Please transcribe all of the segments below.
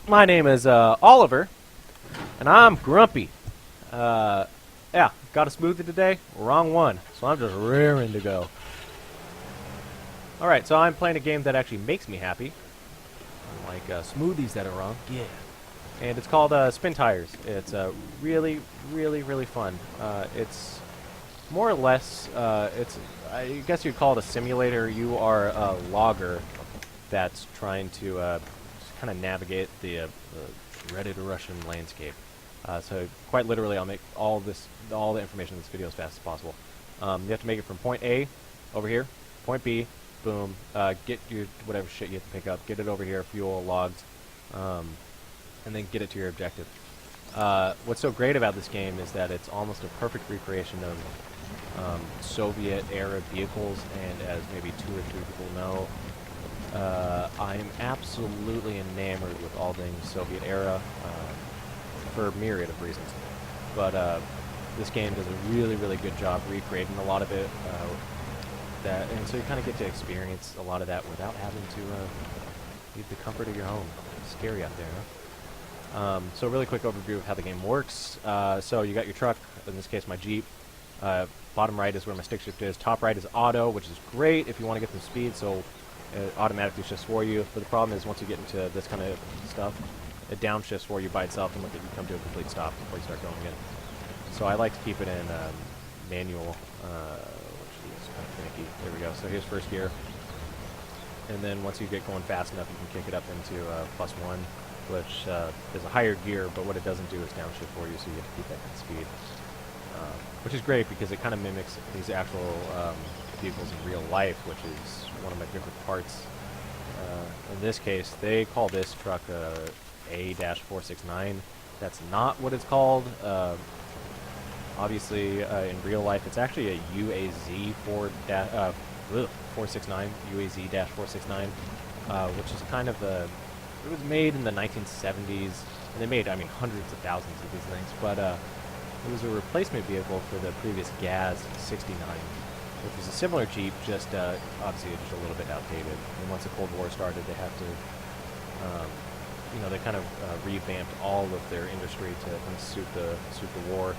My name is Oliver, and I'm grumpy. Yeah, got a smoothie today? Wrong one, so I'm just raring to go. Alright, so I'm playing a game that actually makes me happy. Unlike smoothies that are wrong. Yeah. And it's called Spintires. It's really, really, really fun. It's more or less, I guess you'd call it a simulator. You are a logger that's trying to kind of navigate the dreaded Russian landscape. So quite literally, I'll make all the information in this video as fast as possible. You have to make it from point A over here, point B, boom, get your whatever shit you have to pick up, get it over here, fuel, logs, and then get it to your objective. What's so great about this game is that it's almost a perfect recreation of Soviet-era vehicles, and as maybe 2 or 3 people know, I'm absolutely enamored with all things Soviet-era for a myriad of reasons. But this game does a really, really good job recreating a lot of it. And so you kind of get to experience a lot of that without having to leave the comfort of your home. It's scary out there, huh? So a really quick overview of how the game works. So you got your truck, in this case my Jeep. Bottom right is where my stick shift is. Top right is auto, which is great if you want to get some speed, so it automatically shifts for you. But the problem is once you get into this kind of stuff, it downshifts for you by itself and you come to a complete stop before you start going again. So I like to keep it in manual, which is kind of finicky. There we go. So here's first gear. And then once you get going fast enough, you can kick it up into +1, which is a higher gear, but what it doesn't do is downshift for you, so you get to keep that kind of speed. Which is great because it kind of mimics these actual vehicles in real life, which is one of my favorite parts. In this case, they call this truck A-469. That's not what it's called. Obviously, in real life, it's actually a UAZ 469, UAZ-469, which is kind of a... It was made in the 1970s, and they made, I mean, hundreds of thousands of these things, but it was a replacement vehicle for the previous Gaz 69, which was a similar Jeep, just obviously just a little bit outdated. And once the Cold War started, they had to, they kind of revamped all of their industry to kind of suit the war.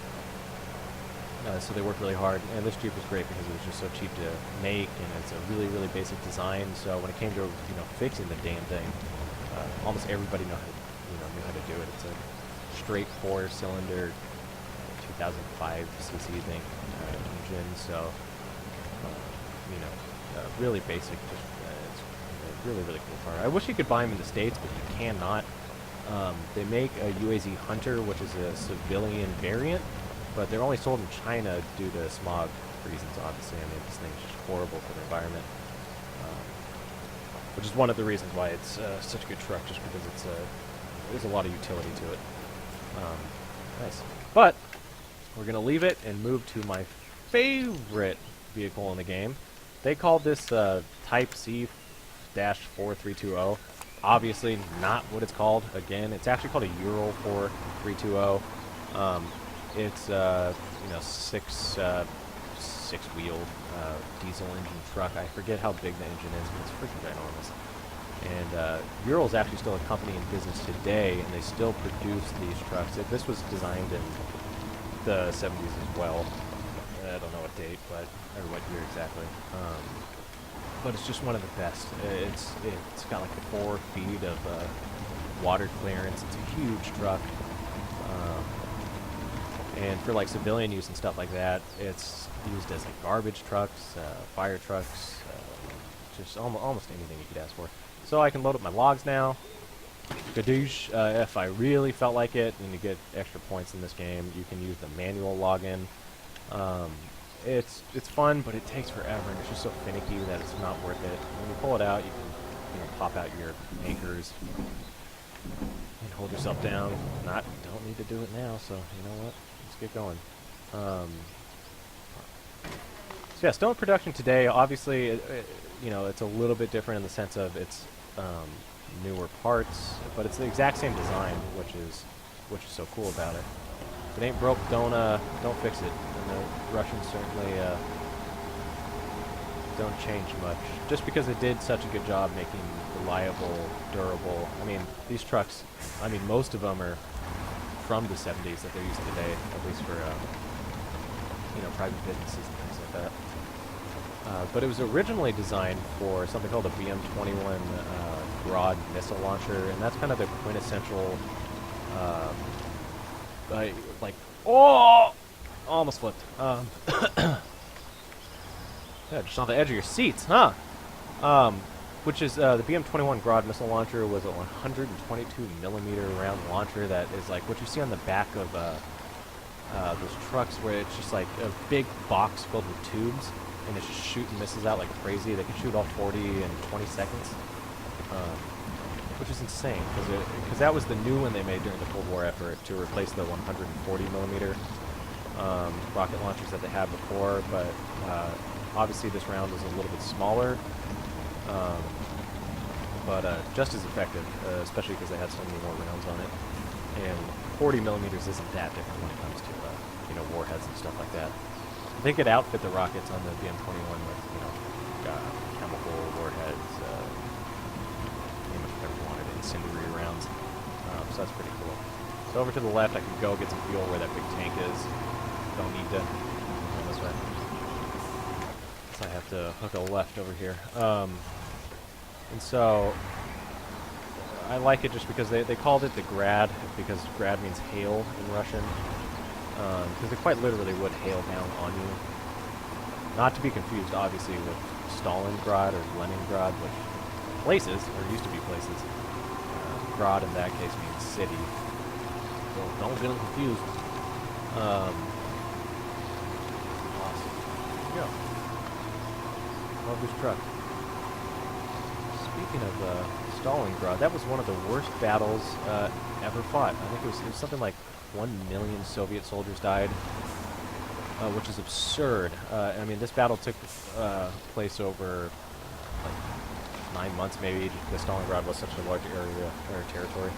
So they worked really hard, and this Jeep was great because it was just so cheap to make, and it's a really, really basic design. So when it came to fixing the damn thing, almost everybody knew how to do it. It's a straight 4-cylinder 2005 cc thing engine, so really basic. Just it's a really, really cool car. I wish you could buy them in the States, but you cannot. They make a UAZ Hunter, which is a civilian variant, but they're only sold in China due to smog reasons, obviously. I mean, this thing is just horrible for the environment, which is one of the reasons why it's such a good truck, just because there's a lot of utility to it. Nice. But we're going to leave it and move to my favorite vehicle in the game. They called this Type C-4320. Obviously not what it's called. Again, it's actually called a Ural 4320. It's six-wheel diesel engine truck. I forget how big the engine is, but it's freaking ginormous. And Ural is actually still a company in business today, and they still produce these trucks. This was designed in the 70s as well. I don't know what date, or what year exactly. But it's just one of the best. It's got like 4 feet of water clearance. It's a huge truck. And for like civilian use and stuff like that, it's used as like garbage trucks, fire trucks, just almost anything you could ask for. So I can load up my logs now. Gadoosh. If I really felt like it, and you get extra points in this game, you can use the manual login. It's fun, but it takes forever, and it's just so finicky that it's not worth it. When you pull it out, you can pop out your anchors and hold yourself down. Don't need to do it now, so you know what? Let's get going. So yeah, still in production today. Obviously, it's a little bit different in the sense of it's newer parts, but it's the exact same design, which is so cool about it. If it ain't broke, don't fix it. And the Russians certainly don't change much. Just because it did such a good job making reliable, durable. I mean, these trucks, I mean, most of them are from the 70s that they're using today, at least for, you know, private businesses and things like that. But it was originally designed for something called a BM-21 Grad missile launcher, and that's kind of the quintessential, like, oh! Almost flipped. Yeah, just on the edge of your seats, huh? Which is, the BM-21 Grad missile launcher was a 122mm round launcher that is like what you see on the back of those trucks where it's just like a big box filled with tubes, and it's just shooting missiles out like crazy. They can shoot all 40 in 20 seconds, which is insane, because that was the new one they made during the Cold War effort to replace the 140mm rocket launchers that they had before, but obviously this round was a little bit smaller, but just as effective, especially because they had so many more rounds on it. And 40mm isn't that different when it comes to you know, warheads and stuff like that. They could outfit the rockets on the BM-21 with, you know, chemical warheads, pretty much whatever you wanted, incendiary rounds. So that's pretty cool. So over to the left, I can go get some fuel where that big tank is. Don't need to go this way. So I have to hook a left over here. And so I like it just because they called it the Grad, because Grad means hail in Russian. Because it quite literally would hail down on you. Not to be confused, obviously, with Stalingrad or Leningrad, which places, or used to be places. Grad in that case means city. So don't get them confused. Awesome. There you go. Love this truck. Speaking of Stalingrad, that was one of the worst battles ever fought. I think it was something like 1 million Soviet soldiers died, which is absurd. I mean, this battle took place over like 9 months, maybe, just because Stalingrad was such a large area or territory,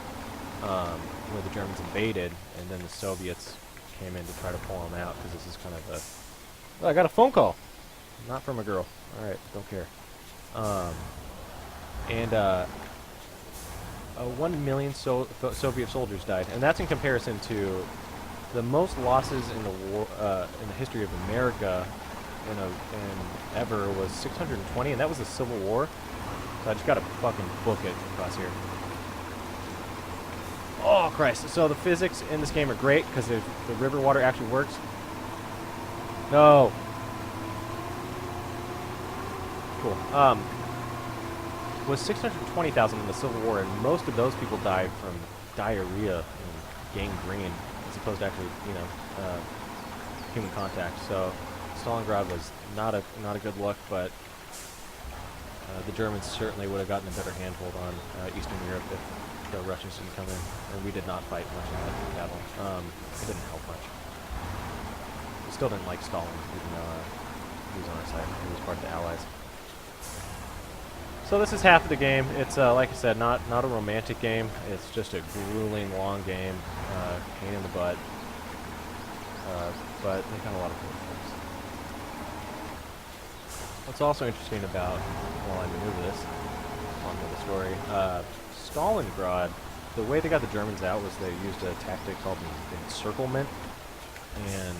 where the Germans invaded, and then the Soviets came in to try to pull them out, because this is kind of a... Oh, I got a phone call! Not from a girl. Alright, don't care. 1 million Soviet soldiers died, and that's in comparison to the most losses in the war in the history of America in ever was 620, and that was the Civil War. So I just gotta fucking book it across here. Oh Christ! So the physics in this game are great because the river water actually works. No. Cool. Was 620,000 in the Civil War, and most of those people died from diarrhea and gangrene, as opposed to actually, you know, human contact. So Stalingrad was not a good look, but the Germans certainly would have gotten a better handhold on Eastern Europe if the Russians didn't come in, and we did not fight much in that battle. It didn't help much. We still didn't like Stalin, even though he was on our side. He was part of the Allies. So this is half of the game. It's, like I said, not a romantic game. It's just a grueling, long game, pain in the butt. But they got a lot of cool things. What's also interesting about, while I maneuver this, along with the story, Stalingrad, the way they got the Germans out was they used a tactic called the encirclement. And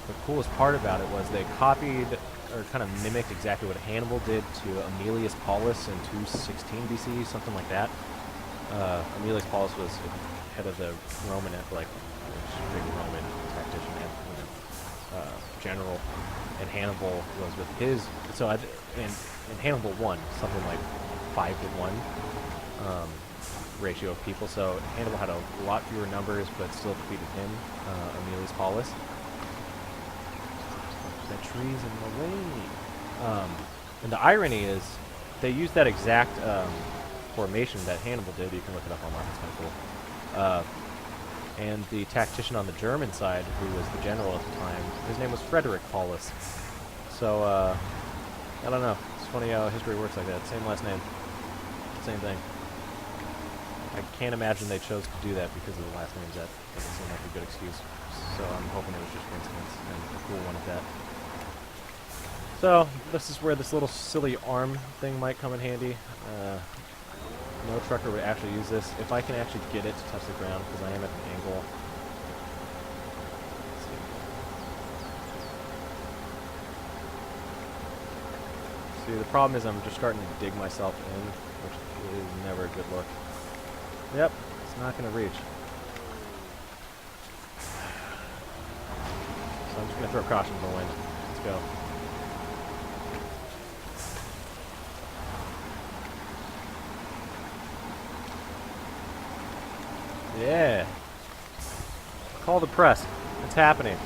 the coolest part about it was they copied or kind of mimicked exactly what Hannibal did to Aemilius Paulus in 216 BC, something like that. Aemilius Paulus was head of the Roman, like, big Roman tactician and general, and Hannibal was with his. So, and Hannibal won something like 5-to-1 ratio of people. So Hannibal had a lot fewer numbers, but still defeated him, Aemilius Paulus. The trees in the way. And the irony is, they used that exact formation that Hannibal did. You can look it up online. It's kind of cool. And the tactician on the German side, who was the general at the time, his name was Frederick Paulus. So I don't know. It's funny how history works like that. Same last name, same thing. I can't imagine they chose to do that because of the last names. That doesn't seem like a good excuse. So I'm hoping it was just coincidence, and a cool one at that. So, this is where this little silly arm thing might come in handy. No trucker would actually use this. If I can actually get it to touch the ground, because I am at an angle. See, the problem is I'm just starting to dig myself in, which is never a good look. Yep, it's not going to reach. So I'm just going to throw caution to the wind. Let's go. Yeah. Call the press. It's happening.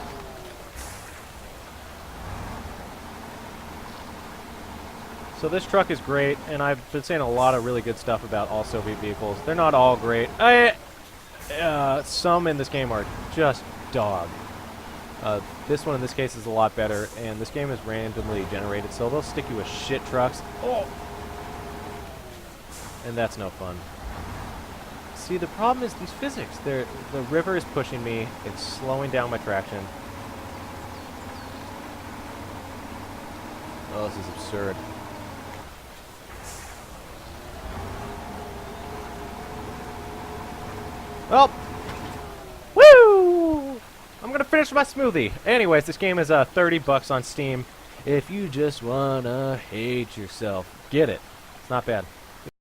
So this truck is great, and I've been saying a lot of really good stuff about all Soviet vehicles. They're not all great. Some in this game are just dog. This one in this case is a lot better, and this game is randomly generated, so they'll stick you with shit trucks. Oh! And that's no fun. See, the problem is these physics. The river is pushing me. It's slowing down my traction. Oh, this is absurd. Well, woo! I'm gonna finish my smoothie. Anyways, this game is $30 on Steam. If you just wanna hate yourself, get it. It's not bad.